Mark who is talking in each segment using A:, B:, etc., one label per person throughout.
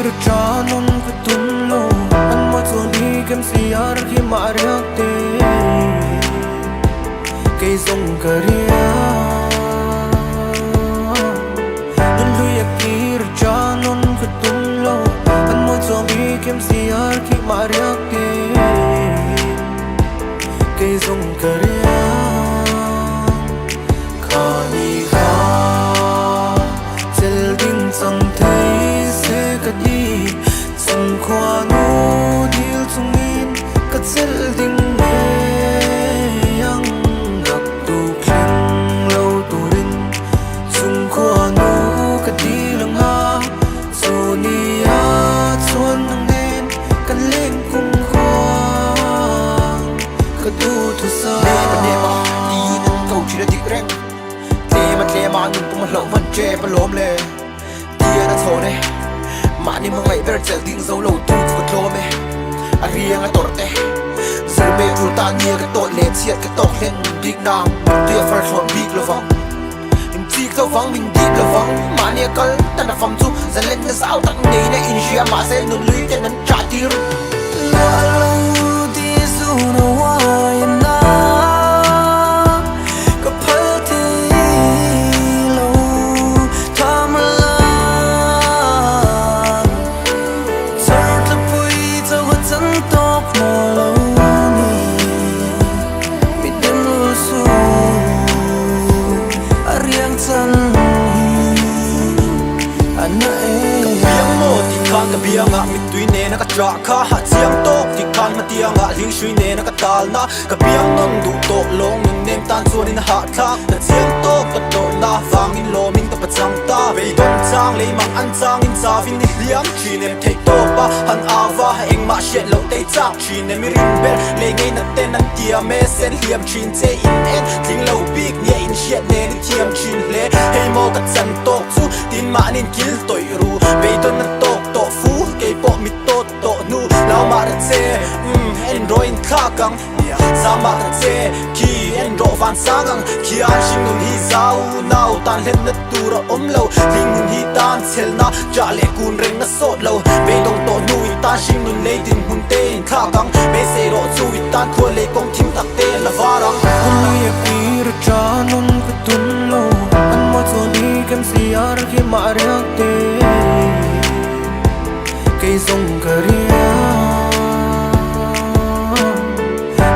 A: ra cha non ko tun lo an mo cho ni kem si ar khi ma riak te ke zong karia nun lu ya ki ra cha non ko tun lo an mo cho ni kem si ar khi ma riak te ke zong karia khani kha zel ding sang thei se ka di sung khwa nu dil chung in ka zel ding me yang gak tu kling lo tu rin sung khwa nu ka di lang ha so ni a chuan nang nen kan len kum khwa ka tu thu sa
B: ne ma di nan kau chi da dik reng tle ma nun pum lo man che pa lom le tia na chone ma ni ma ngai ber chel ding zo lo tu ko tlo me a riang a torte zer be ru ta ni ka to le chiat ka to len big nam tia far thon big lo vang in tik zo vang min deep lo vang ma ni kal tan na fam chu zalen na sao tak nei na in shia ma se nun lui ten nan cha tir
A: la lo di zu na wa na ka phal ti lo tham la sar ta pui zo wa chan tok mo lo ni mi den lu su ariang chan ana
B: biang mo ti khan ka biang a mit tui ne na ka tra kha ha chiang tok ti khan ma tiang a ling shui ne na ka tal na ka biang non du to long nun nem tan chuan in ha thak ka chiang tok ka to na wang in lo min ka pachang ta ve don chang le mang an chang in cha vin ni liam chi nem thei to pa han awa ha eng ma shet lo te chak chi nem mi rin ber le ngei na ten an tia me sen liam chin che in en ting lo big ne in shet ne ni thiam chin le hei mo ka chan tok chu tin ma nin kil toi ru ve don na tok to fu ke po mi to nu lao ma ra che en ro in kha kang sa ma ra che ki en ro van sang ang ki an shin nun hi zau nau tan len na tu ra om lo ling nun hi tan chel na ja le kun reng na sot lo ve dong to nu i ta shin nun le din hun te in kha kang me se ro chu i tan kho le kong thim tak te la varang
A: lu ya ki ra cha non ko tun lo an mo cho ni kem si ar khi ma riak te ke zong karia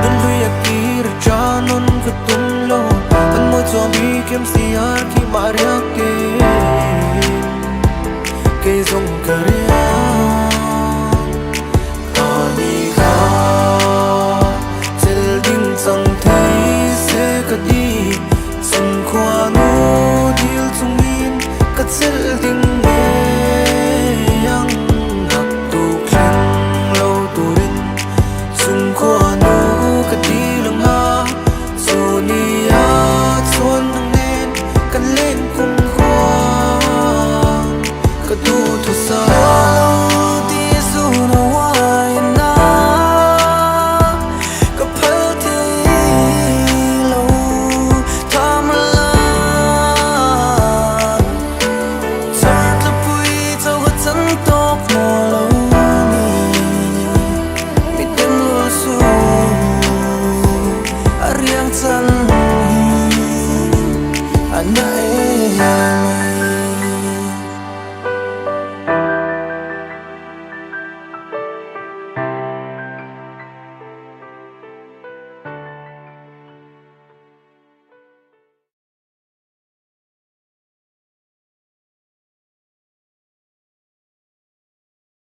A: nun lu ya ki ra cha non ko tun lo an mo cho ni kem si ar khi ma riak te ke zong karia khani kha zel ding sang thei se ka di sung khwa nu dil chung in ka zel ding me yang gak tu kling lo tu rin sung khwa nu ka di lang ha so ni a chuan nang nen kan len kum khwa ka tu thu sa